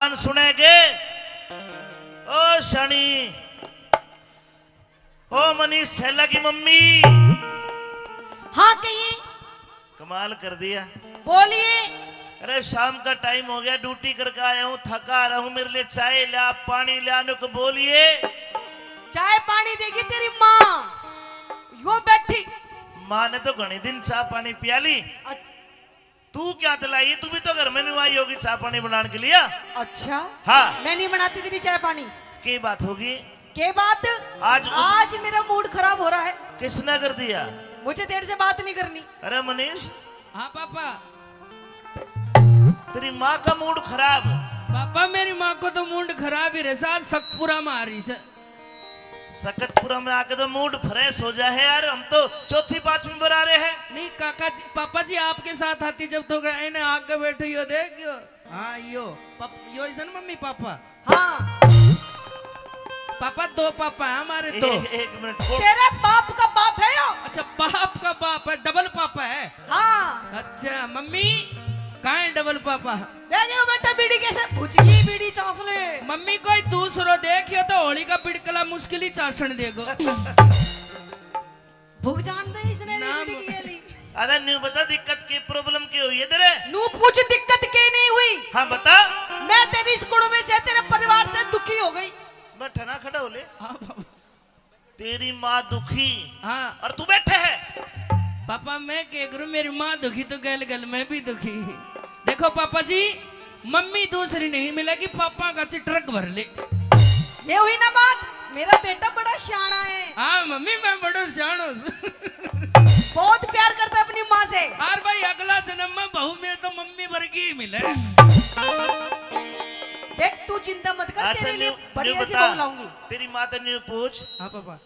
कन सुनेगे। ओ शनि, ओ मनीष छैला की मम्मी। हाँ कहिए। कमाल कर दिया। बोलिए। अरे शाम का टाइम हो गया, ड्यूटी करके आया हूँ, थका रहा हूँ, मेरे लिए चाय ला, पानी लाने को बोलिए। चाय पानी देगी तेरी माँ, यो बैठी। माँ ने तो घनी दिन चाय पानी पिया ली। तू क्या दिलाई? तू भी तो घर में नहीं आई होगी चाय पानी बनाने के लिए। अच्छा हाँ, मैं नहीं बनाती तेरी चाय पानी। की बात होगी? के बात? आज मेरा मूड खराब हो रहा है। किसने कर दिया? मुझे तेरे से बात नहीं करनी। अरे मनीष। हाँ पापा। तेरी माँ का मूड खराब? पापा मेरी माँ को तो मूड खराब ही रहा, सकपुरा में आ रही से। सकतपुरा में आके तो मूड फ्रेश हो जाए यार, हम तो चौथी पांचवी बार आ रहे हैं। नहीं काका जी, पापा जी आपके साथ आती जब तो इन्हें आके बैठे यो देख यो। हाँ यो ऐसा ना मम्मी पापा। हाँ पापा दो पापा है हमारे दो। एक मिनट। तेरे बाप का बाप है यो। अच्छा बाप का बाप है, डबल पापा है। हाँ अच्छा मम्मी कहाँ है डबल पापा? देखियो बेटा बीड़ी कैसे भुजगी बीड़ी चास ले। मम्मी कोई दूसरो देखियो तो होली का बिड़कला मुश्किल ही चासन देगो। भूख जान दे इसने नाम- बीड़ी की ली। अरे न्यू बता दिक्कत की प्रॉब्लम की हुई है तेरे? नू पूछ दिक्कत की नहीं हुई। हाँ बता। मैं तेरी इस कुड़मे से तेरे परिवार से दुखी हो गई। बैठा ना, खड़ा हो ले। हाँ पापा। तेरी माँ दुखी हाँ और तू बैठे है। पापा मैं क्या करूं, मेरी माँ दुखी तो गल गल मैं भी दुखी। देखो पापा जी, मम्मी दूसरी नहीं मिलेगी, पापा का ट्रक भर ले। ये हुई ना बात। मेरा बेटा बड़ा शाना है। हाँ मम्मी मैं बड़ो सियाणो बहुत प्यार करता है अपनी माँ से। और भाई अगला जन्म में बहू में तो मम्मी वर्गी ही मिले। देख तू चिंता मत कर, अच्छा तेरे लिए न्यू बढ़िया सी बता, बहू लाऊंगी। तेरी माँ तो न्यू पूछ, हाँ पापा।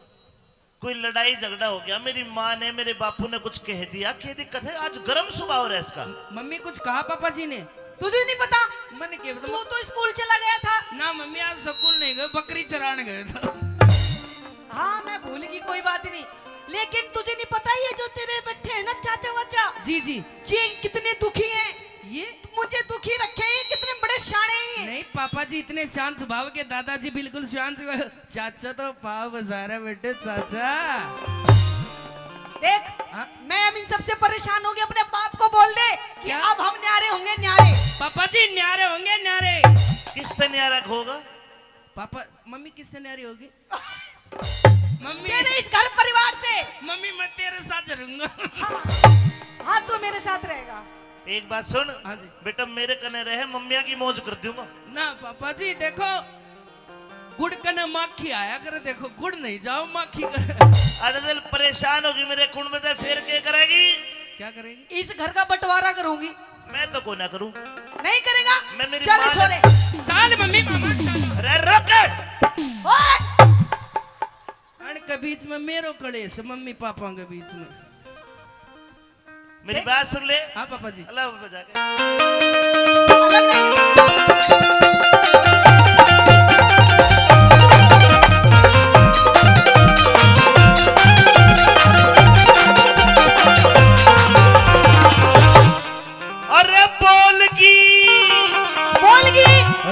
कोई लड़ाई झगड़ा हो गया, मेरी माँ ने मेरे बापू ने कुछ कह दिया, क्या दिक्कत है? आज गर्म स्वभाव है इसका। मम्मी कुछ कहा पापा जी ने? तुझे नहीं पता? मैंने क्या तू बताया? तो स्कूल चला गया था ना मम्मी आज स्कूल नहीं गए, बकरी चराने गए था। हाँ मैं भूल गई, कोई बात नहीं। लेकिन तुझे नहीं पता ये जो तेरे बैठे हैं ना चाचा वाचा जी जी। ये कितने दुखी हैं। ये मुझे दुखी रखे हैं, कितने बड़े शाने हैं। नहीं पापा जी इतने शांत भाव के, दादाजी बिल्कुल शांत। चाचा तो पाव बजारा बेटे चाचा। देख हाँ? मैं अब इन सबसे परेशान हो गया, अपने बाप को बोल दे कि क्या? अब हम न्यारे होंगे न्यारे। पापा जी न्यारे होंगे न्यारे। किससे न्यारा होगा? पापा मम्मी किससे न्यारी होगी? मम्मी तेरे इस घर परिवार से। मम्मी मैं तेरे साथ रहूंगा। हाँ तू मेरे साथ रहेगा। एक बात सुन। हाँ जी। बेटा मेरे कने रहे, मम्मिया की मौज कर दूंगा। ना पापा जी देखो, गुड़ कने माखी आया करे, देखो गुड़ नहीं जाओ माखी करे। अदल परेशान होगी मेरे कुंड में, तो फिर क्या करेगी? क्या करेगी? इस घर का बंटवारा करूंगी। मैं तो को ना करूं। नहीं करेगा? मैं मेरी चल माँ छोरे। चाल मम्मी मामा चलो। अरे रुक। ओए! अन के बीच में मेरो कलेश, मम्मी पापा के बीच में। मेरी बात सुन ले। हाँ पापा जी। अल्लाह बजा के। अलग नहीं। अरे बोलगी। बोलगी।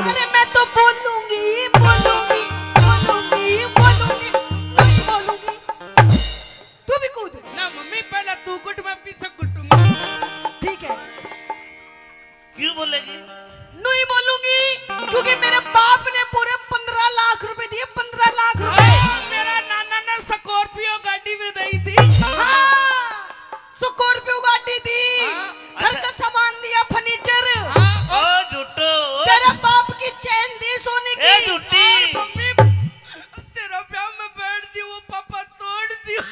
अरे मैं तो बोलूंगी बोलूंगी बोलूंगी बोलूंगी नहीं बोलूंगी। तू भी कूद। ना मम्मी पहले तू कुट, मैं पीछे कुटूंगा। ठीक है क्यों बोलेगी? नहीं बोलूंगी क्योंकि मेरे बाप ने पूरे 15 लाख रुपए दिए। 15 लाख रुपए। मेरा नाना ने स्कॉर्पियो गाड़ी में दी थी। हाँ स्कॉर्पियो गाड़ी दी। हाँ, घर का सामान दिया, फर्नीचर। हाँ, ओ झूठो। तेरे बाप की चैन दी सोने ए की। झूठी। मम्मी तेरा प्यार में बैठ दी, वो पापा तोड़ दियो।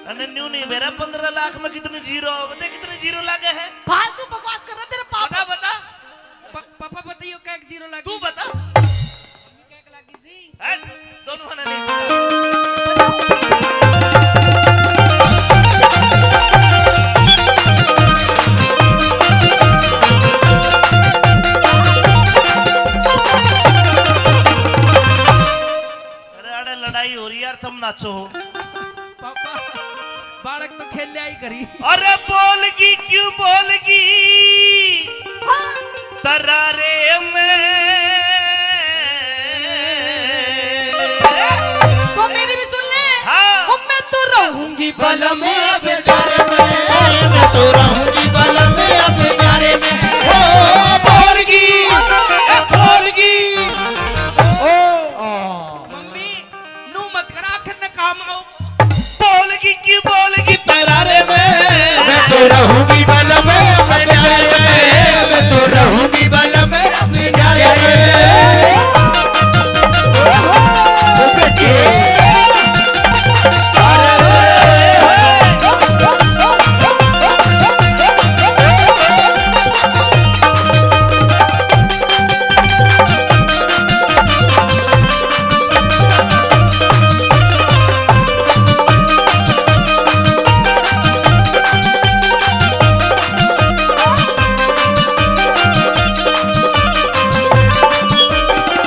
अरे न्यू नहीं मेरा 15 लाख में कितने जीरो? बता कितने जीरो लगे हैं? फालतू बकवास कर रहा तेरे बता पापा। बता। पापा बताइयो क्या जीरो लगी? तू बता। क्या लगी सी? हट, दोनों ने नहीं पता। अरे अरे लड़ाई हो रही यार, तुम नाचो हो। पापा बालक तो खेल ले आई करी। अरे बोलगी क्यों बोलगी? हाँ रहूंगी बलम अब प्यारे में मैं तो रहूंगी बलम अपने प्यारे में ओ बोलगी मम्मी नू मत करा आखिर न काम आओ बोलगी की बोलगी तरारे में मैं तो रहूंगी बलम अपने प्यारे में मैं तो रहूंगी बलम अपने प्यारे में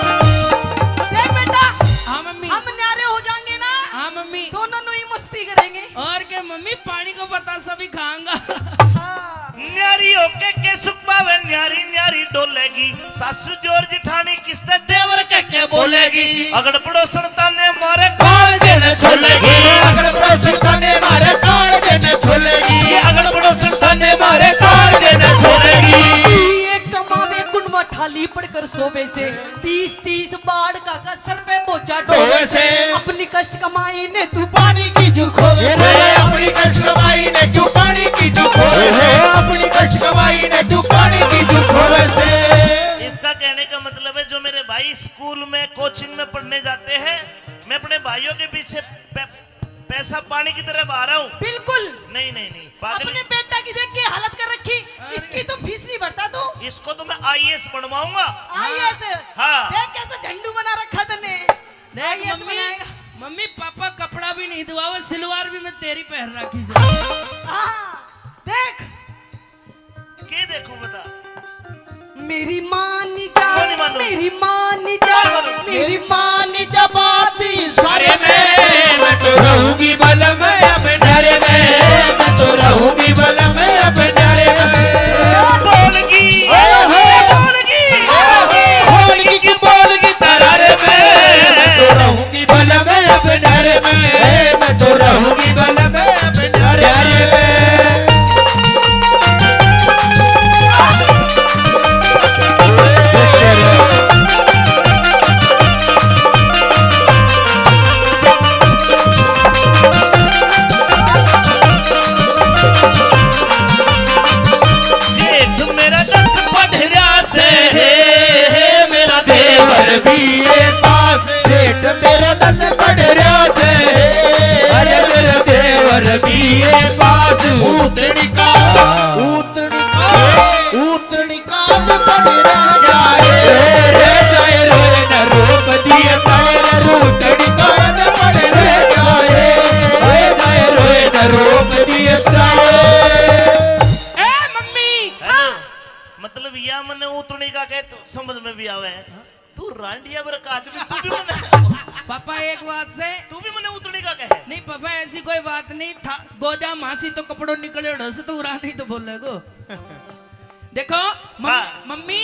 देख बेटा हाँ मम्मी हम न्यारे हो जाएंगे ना हाँ मम्मी दोनों नु ही मस्ती करेंगे। और क्या मम्मी पानी को बता सभी खाऊंगा हाँ। न्यारी होके के सुख पावे न्यारी न्यारी डोलेगी सासू जोर जिठानी किसने देवर के बोलेगी अगड़ पड़ोसन ताने मारे कौन देने छोलेगी अगर पड़ोसी ताने मारे कौन देने छोलेगी ये अगड़ पड़ोसन ताने मारे कौन देने छोलेगी एक कमावे कुंडवा ठाली पड़कर सोवे से 30-30 बाढ़ का सर पे बोझा ढोवे ढोवे से। अपनी कष्ट कमाई ने तू पानी की जो खोवे से अपनी कष्ट कमाई ने तू पानी की जो खोवे से अपनी कष्ट कमाई ने तू पानी की जो खोवे से इसका कहने का मतलब है जो मेरे भाई स्कूल में कोचिंग में पढ़ने जाते हैं मैं अपने भाइयों के पीछे पैसा पानी की तरह बहा रहा हूँ। बिल्कुल नहीं पागल अपने बेटा की देख के हालत कर रखी इसकी तो फीस नहीं भरता तू इसको तो मैं आईएएस बनवाऊंगा। आईएएस हाँ। देख कैसा झंडू बना रखा तने देख IAS मम्मी बनाएगा। मम्मी पापा कपड़ा भी नहीं धुआ सिलवार भी मैं तेरी पहन रखी से हाँ, देख के देखो बता मेरी माँ नी जा क्यों नहीं मानूं? मेरी माँ नी जा मेरी माँ नी जबाती सारे में मैं तो रहूंगी बलम अपने डरे में मैं तो रहूंगी बलम अपने डरे में बोलगी बोलगी की बोलगी तरारे में मैं तो रहूंगी बलम अपने डरे में मैं तो रहूंगी बलम अपने डरे में जेठ मेरा 10 पढ़रा से मेरा देवर भी ये पास जेठ मेरा 10 पढ़रा से अरे मेरा देवर भी ये पास ऊतनी का पढ़रा जाए रे जाए रोए न रोप दिए पैर ऊतनी कान पढ़रा जाए रे जाए रोए न रोप दिए जाए ए मम्मी हेलो मतलब या मने उतरने का कहे तो समझ में भी आवे तू रांडिया बर का आदमी तू भी मने पापा एक बात से तू भी मने उतरने का कहे नहीं पापा ऐसी कोई बात नहीं था गोदा मासी तो कपड़ों निकले ढस तो उड़ा नहीं तो बोले को देखो हाँ। मम्मी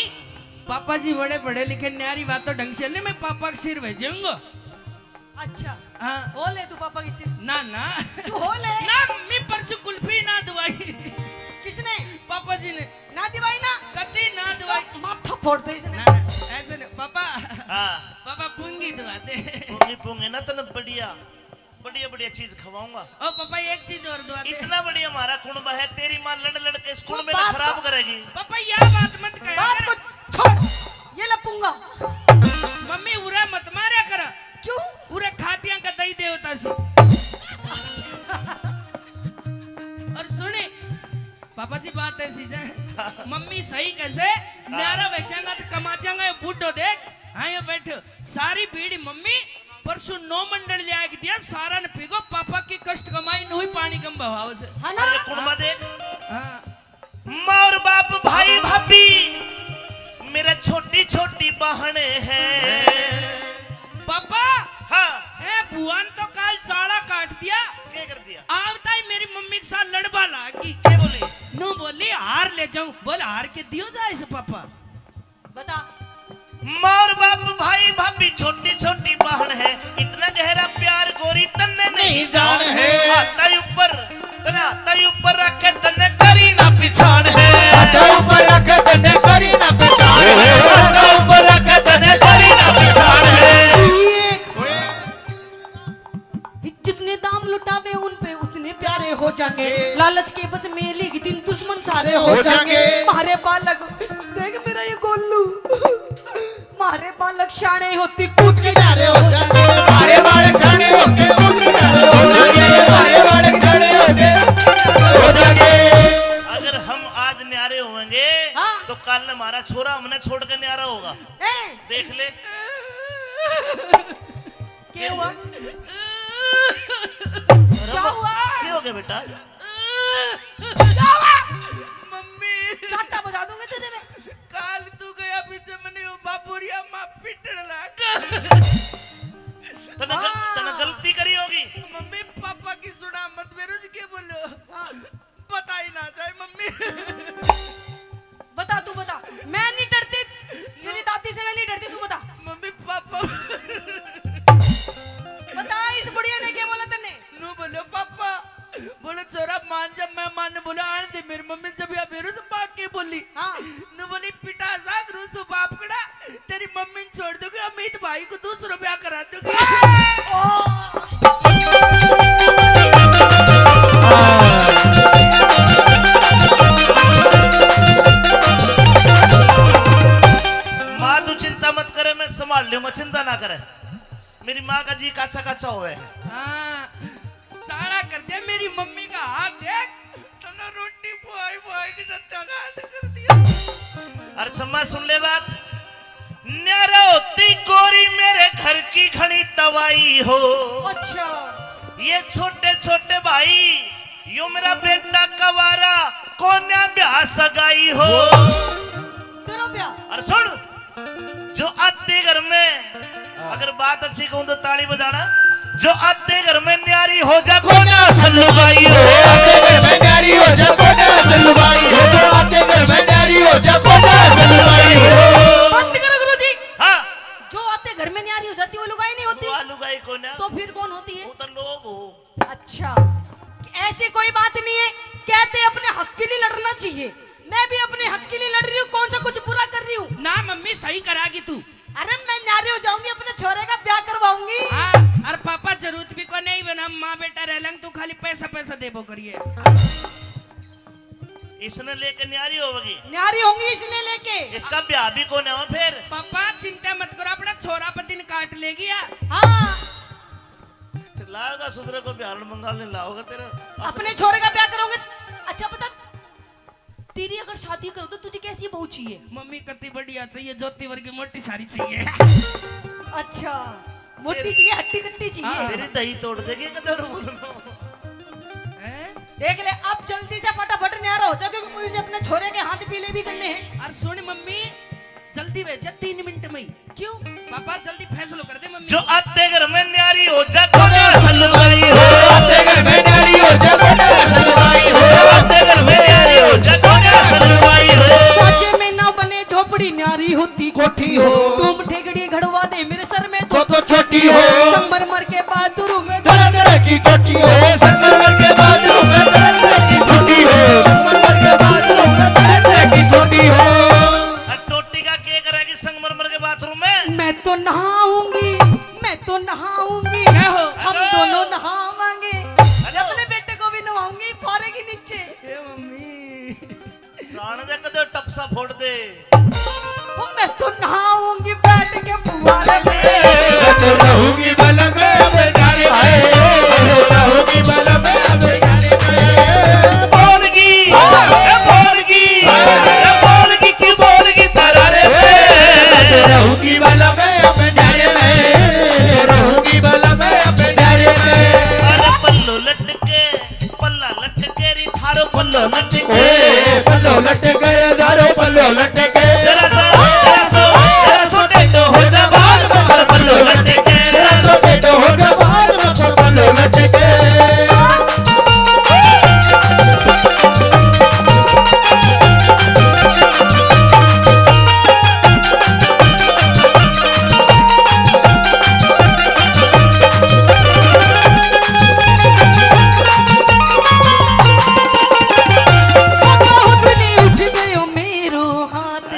पापा जी बड़े पढ़े लिखे न्यारी बात तो ढंग से ले मैं पापा का सिर भेजूंगा अच्छा हाँ हो ले तू पापा की सिर ना ना तू हो ले ना मम्मी परसों कुल्फी ना दवाई किसने पापा जी ने ना दिवाई ना कति ना दवाई माथा फोड़ दे इसने ना ना, ऐसे नहीं पापा हां पापा पुंगी दवा दे पूंगे ना तने बढ़िया चीज खवाऊंगा ओ पापा एक चीज और दवा दे इतना बढ़िया हमारा कुनबा है तेरी मां लड़ लड़ के स्कूल वो में बात खराब तो- करेगी पापा यह बात मत कहा बात कर। को छोड़ ये लपूंगा मम्मी उरा मत मारा कर क्यों उरा खातियां का दही देवता से और सुने पापा जी बात ऐसी है मम्मी सही कैसे न्यारा बेचेंगा तो कमा जाएगा बूढ़ो देख हाँ ये बैठो सारी बीड़ी मम्मी परसों 9 मंडल ले आके दिया सारा ने पिगो पापा की कष्ट कमाई न हुई पानी कम बहाव से है ना अरे कुनबा देख हाँ माँ और बाप भाई भाभी मेरा छोटी छोटी बहने हैं पापा हाँ ए बुआन तो काल साड़ा काट दिया क्या कर दिया आवता ही मेरी मम्मी के साथ लड़बा लागी क्या बोली नू बोली हार ले जाऊं बोले हार के दियो जाए इसे पापा बता माँ और बाप भाई भाभी छोटी छोटी बहन है इतना गहरा प्यार गोरी तन्ने नहीं जान है। आता ही ऊपर तने आता ही ऊपर रखे तन्ने करी ना पिछाड़ है हाथ ऊपर रख तने करी ना पहचान है। हाथ ऊपर रख तने करी ना पहचान है। जितने दाम लुटावे उन पे उतने प्यारे हो जाएंगे। लालच के बस मेले के दिन दुश्मन सारे हो जाएंगे। मारे बालक देख मेरा ये गोलू, मारे बालक शाने होती कूद के किनारे हो जाएंगे। मारे बालक शाने होके कूद किनारे हो जाएंगे। मारे बालक शाने होके हो जाएंगे। अगर हम आज न्यारे होंगे हाँ। तो कल हमारा छोरा हमने छोड़ कर न्यारा होगा। देख ले क्या हुआ? क्या हो गया बेटा? मम्मी चाटा बजा दूंगी तेरे में। काल तू गया पीछे मने वो बाबूरिया मां पिटण लगा। तने गलती करी होगी। मम्मी पापा की सुना मत मेरे से क्या बोलो। पता ही ना जाए मम्मी। बता, तू बता। मैं नहीं डरती मेरी दादी से, मैं नहीं डरती, तू बता। मम्मी पापा बता इस बुढ़िया ने क्या बोला तन्ने? नु बोलो पापा बोले छोरा मान जब मैं मान बोला आने दे मेरी मम्मी जब या मेरे से भाग के बोली। हाँ। नु बोली पिटा साग रूसो बाप कड़ा तेरी मम्मी ने छोड़ दोगे अमित भाई को दूसरा ब्याह करा दोगे। माँ तू चिंता मत करे, मैं संभाल लूंगा, चिंता ना करे। मेरी माँ का जी काचा काचा हुआ है। हाँ सारा कर दिया मेरी मम्मी का हाथ देख तने रोटी बुआई बुआई के सत्यानाश कर दिया। अरे सम्मा सुन ले बात। न्यारा होती गोरी मेरे घर की घनी तवाई हो। अच्छा ये छोटे छोटे भाई यो मेरा बेटा कवारा कोन्या ब्याह सगाई हो। तेरा प्यार। अरे सुन, जो आते घर में अगर बात अच्छी कहूं तो ताली बजाना। जो आते घर में न्यारी हो जा कोना सलवाई हो। आते घर में न्यारी हो जा कोना सलवाई हो। आते घर में न्यारी हो जा कोना सलवाई हो। बंद करो गुरुजी। हाँ जो आते घर में न्यारी हो जाती वो लुगाई नहीं होती। वो लुगाई कोन्या तो फिर कौन होती है? वो तो लोग हो। अच्छा ऐसी कोई बात नहीं है। कहते अपने हक के लिए लड़ना चाहिए। मैं भी अपने हक के लिए लड़ रही हूँ। कौन सा कुछ बुरा कर रही हूँ? ना मम्मी सही करागी तू। अरे मैं न्यारी हो जाऊंगी, अपने छोरे का ब्याह करवाऊंगी। हाँ और पापा जरूरत भी को नहीं बना माँ बेटा रह लंग तू खाली पैसा पैसा देबो करिए। इसने लेके न्यारी होगी। न्यारी होंगी इसने लेके। इसका ब्याह भी कोने हो फिर। पापा चिंता मत करो अपना छोरा पर दिन काट लेगी यार। हाँ लाओगा सुधरे को बिहार बंगाल में लाओगा तेरा। अपने छोरे का ब्याह करोगे। अच्छा बता, तेरी अगर शादी करो तो तुझे कैसी बहू चाहिए? मम्मी कति बढ़िया चाहिए, ज्योति वर्ग की मोटी साड़ी चाहिए। अच्छा मोटी चाहिए, हट्टी कट्टी चाहिए। तेरी दही तोड़ देगी कदर। हैं? देख ले अब जल्दी से फटाफट न्यारा हो जाओ, क्योंकि मुझे अपने छोरे के हाथ पीले भी करने हैं। और सुन मम्मी जल्दी भेजा 3 मिनट में ही। क्यों? पापा जल्दी फैसला कर दे मम्मी। जो आते घर में न्यारी हो जा कोना सलवाई हो। आते घर में न्यारी हो जा कोना सलवाई हो। आते घर में न्यारी हो जा कोना सलवाई हो। साजे में ना बने झोपड़ी न्यारी होती कोठी हो। तुम ठेगड़ी घड़वा दे मेरे सर में तो छोटी हो। संगमरमर के बाथरूम में तरह तरह की कोठी हो। संगमरमर के बाथरूम में तरह तरह की कोठी हो। संगमरमर के बाथरूम में तरह तरह की कोठी हो। टोटी का के करेगी संगमरमर के बाथरूम में? मैं तो नहाऊंगी, मैं तो नहाऊंगी। क्या हो? हम हेलो? दोनों नहावांगे। हेलो? अपने बेटे को भी नहाऊंगी फौरे के नीचे। ए मम्मी प्राण दे कदर टपसा फोड़ दे। मैं तो नहाऊंगी बैठ के फुवारे में। मैं तो रहूंगी बल में अपने जाने में। मैं तो रहूंगी बल में अपने जाने में। बोलगी बोलगी बोलगी की बोलगी तरारे पे। रहूंगी बल में अपने जाने में। रहूंगी बल में अपने जाने में। अरे पल्लो लटके पल्ला लटके री थारो पल्लो लटके। पल्लो लटके दारो पल्लो लटके। जरा सा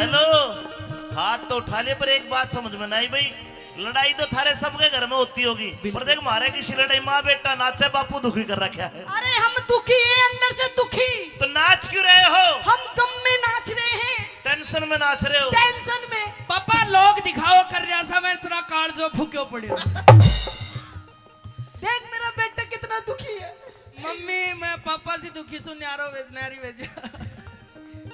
हेलो, हाथ तो उठा ले, पर एक बात समझ में नहीं आई भाई, लड़ाई तो थारे सबके घर में होती होगी, पर देख मारे किसी लड़ाई माँ बेटा नाचे बापू दुखी कर रखा है। अरे हम दुखी है, अंदर से दुखी। तो नाच क्यों रहे हो? हम गम में नाच रहे हैं, टेंशन में नाच रहे हो। टेंशन में। पापा लोग दिखाओ कर रहा सा, मैं तेरा कार जो फूक्यो पड़े। देख मेरा बेटा कितना दुखी है। मम्मी मैं पापा से दुखी सुन यारो वेजनारी वेज।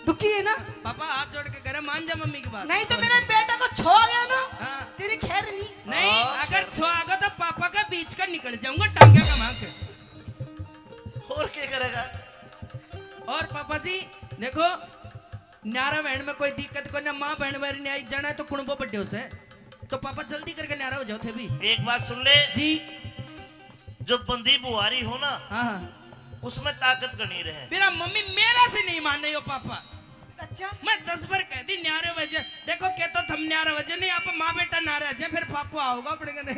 दुखी है ना? पापा हाथ जोड़ के करे मान जा मम्मी की बात। नहीं तो मेरे बेटा को छो गया ना, हाँ। तेरी खैर नहीं। नहीं अगर छुआगा तो पापा का बीच का निकल जाऊंगा टांगिया का मां के। और क्या करेगा? और पापा जी देखो, न्यारा बहन में कोई दिक्कत को ना, माँ बहन मेरी नहीं आई जाना है तो कुणबो बड्डे से, तो पापा जल्दी करके न्यारा हो जाओ थे भी। एक बात सुन ले जी। जो बंदी बुआरी हो ना, हाँ उसमें ताकत गणी रहे। मेरा मम्मी मेरा से नहीं मान रही हो पापा। अच्छा मैं 10 बार कह दी न्यारे वजह, देखो क्या तो थम न्यारे वजह नहीं, आप माँ बेटा नारे वजह, फिर पापा आओगा अपने कने।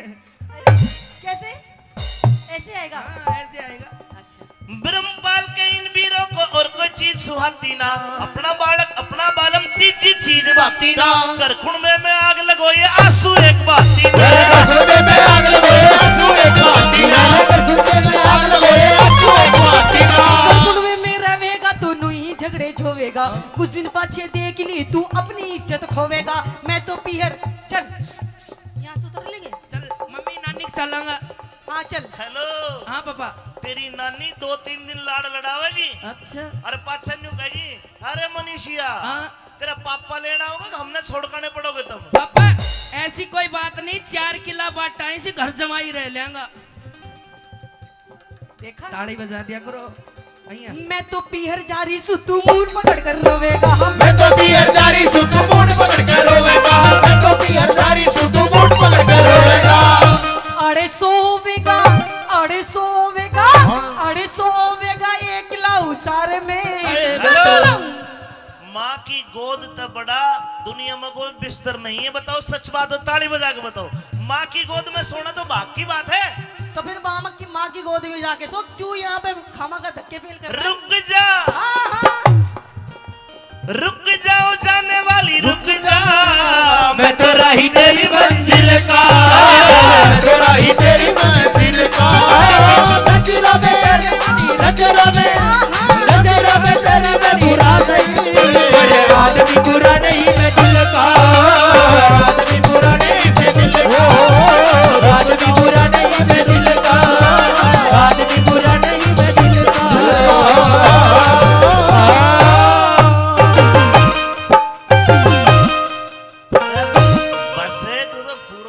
कैसे? ऐसे आएगा? हाँ ऐसे आएगा। अच्छा। ब्रह्मपाल के इन वीरों को और कोई चीज सुहाती ना, अपना बालक अपना बालम तीजी चीज बाती ना, करखुण में आग लगो ये आंसू एक बाती ना, करखुण में आग लगो ये आंसू एक बाती ना, करखुण में आग लगो ये आंसू एक बाती ना। कुड़वे में रहेगा दोनों ही झगड़े झोवेगा, कुछ दिन पाछे देख ली तू अपनी इज्जत खोवेगा। मैं तो पीहर चल यहाँ से उतर लेंगे। चल मम्मी नानी के चलांगा। हाँ चल। हेलो, हाँ पापा। तेरी नानी 2-3 दिन लाड़ लड़ावेगी, अच्छा। अरे पाछा न्यू कहेगी अरे मनीषिया तेरा पापा लेना होगा कि हमने छोड़काने पड़ोगे तुम। पापा ऐसी कोई बात नहीं, 4 किला बाटाई से घर जमाई रह लेंगा। देखा? ताड़ी बजा दिया करो। मैं तो पीहर जा रही सु तू मूड पकड़ कर रोवेगा। मैं तो पीहर जा रही सु तू मूड पकड़ कर रोवेगा, मैं तो पीहर जा रही सु तू मूड पकड़ कर रोवेगा। अड़े सोवेगा, अड़े सोवेगा, अड़े सोवेगा एक लाऊ सारे में। माँ की गोद तब बड़ा दुनिया में कोई बिस्तर नहीं है। बताओ सच बात हो, ताली बजा के बताओ। माँ की गोद में सोना तो भाग की बात है। तो फिर माँ की गोद में जाके सो, क्यों यहाँ पे खामा का धक्के फेल कर रहा है? रुक जा, हाँ हाँ रुक जाओ जाने वाले